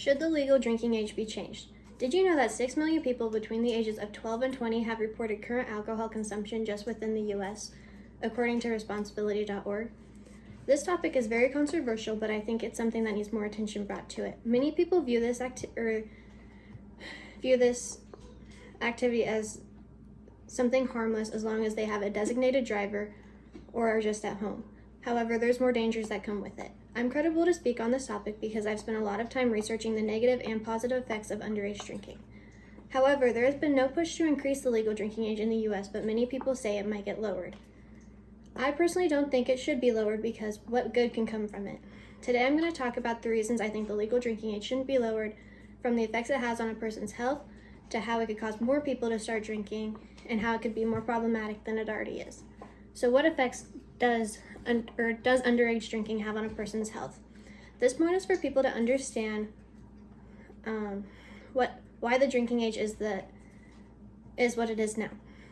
Should the legal drinking age be changed? Did you know that 6 million people between the ages of 12 and 20 have reported current alcohol consumption just within the U.S., according to responsibility.org? This topic is very controversial, but I think it's something that needs more attention brought to it. Many people view this activity as something harmless as long as they have a designated driver or are just at home. However, there's more dangers that come with it. I'm credible to speak on this topic because I've spent a lot of time researching the negative and positive effects of underage drinking. However, there has been no push to increase the legal drinking age in the U.S., but many people say it might get lowered. I personally don't think it should be lowered because what good can come from it? Today I'm going to talk about the reasons I think the legal drinking age shouldn't be lowered, from the effects it has on a person's health to how it could cause more people to start drinking and how it could be more problematic than it already is. So what effects does underage drinking have on a person's health? This point is for people to understand why the drinking age is what it is now.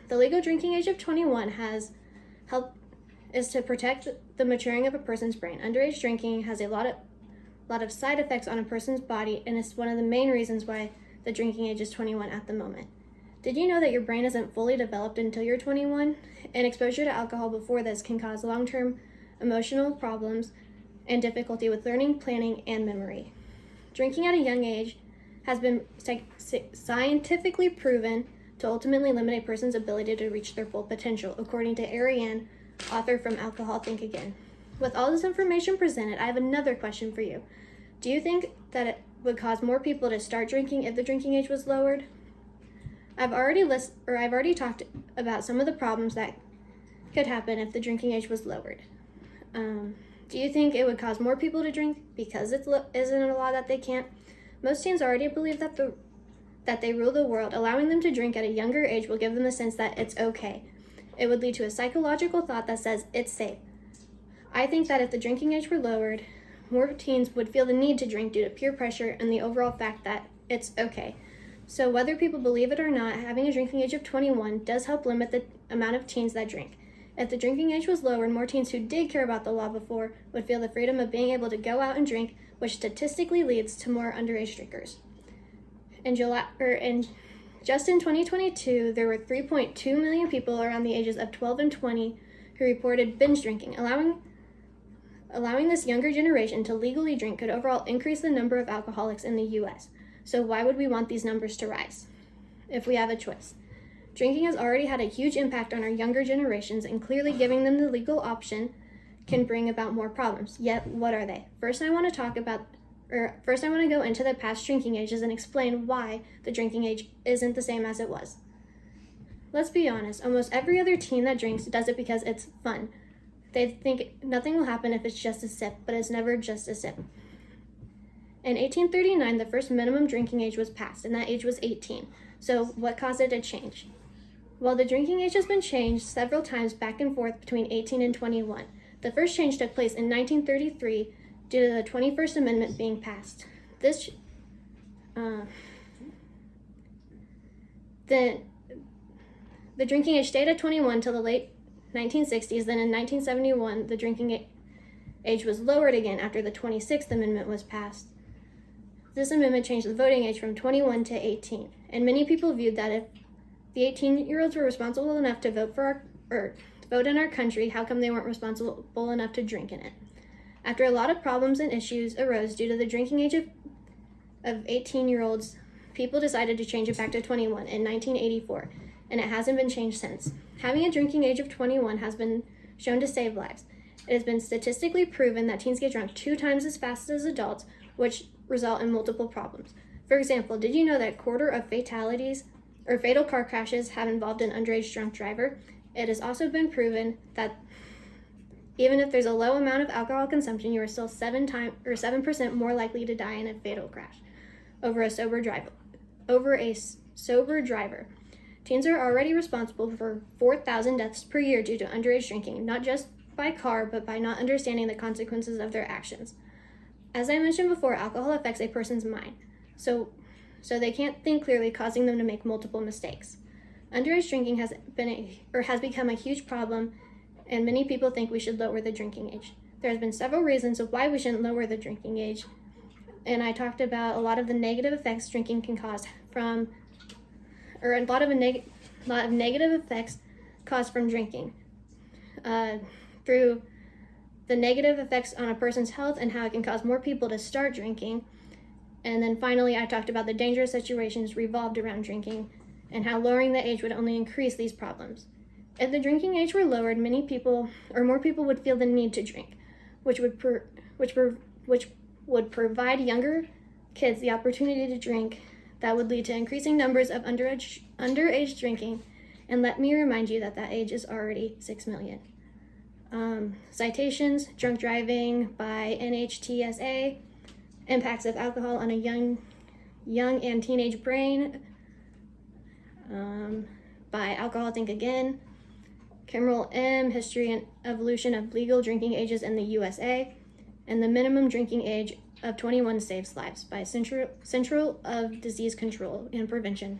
The legal drinking age of 21 is to protect the maturing of a person's brain. Underage drinking has a lot of side effects on a person's body, and it's one of the main reasons why the drinking age is 21 at the moment. Did you know that your brain isn't fully developed until you're 21? And exposure to alcohol before this can cause long-term emotional problems and difficulty with learning, planning, and memory. Drinking at a young age has been scientifically proven to ultimately limit a person's ability to reach their full potential, according to Ariane, author from Alcohol Think Again. With all this information presented, I have another question for you. Do you think that it would cause more people to start drinking if the drinking age was lowered? I've already talked about some of the problems that could happen if the drinking age was lowered. Do you think it would cause more people to drink because it isn't a law that they can't? Most teens already believe that they rule the world. Allowing them to drink at a younger age will give them the sense that it's okay. It would lead to a psychological thought that says it's safe. I think that if the drinking age were lowered, more teens would feel the need to drink due to peer pressure and the overall fact that it's okay. So whether people believe it or not, having a drinking age of 21 does help limit the amount of teens that drink. If the drinking age was lowered, more teens who did care about the law before would feel the freedom of being able to go out and drink, which statistically leads to more underage drinkers. Just in 2022, there were 3.2 million people around the ages of 12 and 20 who reported binge drinking. Allowing this younger generation to legally drink could overall increase the number of alcoholics in the U.S. So why would we want these numbers to rise if we have a choice? Drinking has already had a huge impact on our younger generations, and clearly giving them the legal option can bring about more problems. Yet, what are they? First, I want to go into the past drinking ages and explain why the drinking age isn't the same as it was. Let's be honest, almost every other teen that drinks does it because it's fun. They think nothing will happen if it's just a sip, but it's never just a sip. In 1839, the first minimum drinking age was passed, and that age was 18. So what caused it to change? Well, the drinking age has been changed several times back and forth between 18 and 21. The first change took place in 1933 due to the 21st Amendment being passed. The drinking age stayed at 21 till the late 1960s. Then in 1971, the drinking age was lowered again after the 26th Amendment was passed. This amendment changed the voting age from 21 to 18, and many people viewed that if the 18-year-olds were responsible enough to vote in our country, how come they weren't responsible enough to drink in it? After a lot of problems and issues arose due to the drinking age of 18-year-olds, people decided to change it back to 21 in 1984, and it hasn't been changed since. Having a drinking age of 21 has been shown to save lives. It has been statistically proven that teens get drunk 2 times as fast as adults, which result in multiple problems. For example, did you know that a quarter of fatalities or fatal car crashes have involved an underage drunk driver? It has also been proven that even if there's a low amount of alcohol consumption, you are still 7% more likely to die in a fatal crash over a sober driver. Teens are already responsible for 4,000 deaths per year due to underage drinking, not just by car, but by not understanding the consequences of their actions. As I mentioned before, alcohol affects a person's mind, so they can't think clearly, causing them to make multiple mistakes. Underage drinking has become a huge problem, and many people think we should lower the drinking age. There has been several reasons of why we shouldn't lower the drinking age. and I talked about a lot of the negative effects drinking can cause from, or a lot of negative effects caused from drinking, through the negative effects on a person's health and how it can cause more people to start drinking. And then finally, I talked about the dangerous situations revolved around drinking and how lowering the age would only increase these problems. If the drinking age were lowered, more people would feel the need to drink, which would provide younger kids the opportunity to drink. That would lead to increasing numbers of underage drinking. And let me remind you that age is already 6 million. Citations: drunk driving by NHTSA, impacts of alcohol on a young and teenage brain, by Alcohol Think Again, Cameron M., History and Evolution of Legal Drinking Ages in the USA, and the minimum drinking age of 21 saves lives by Central of Disease Control and Prevention.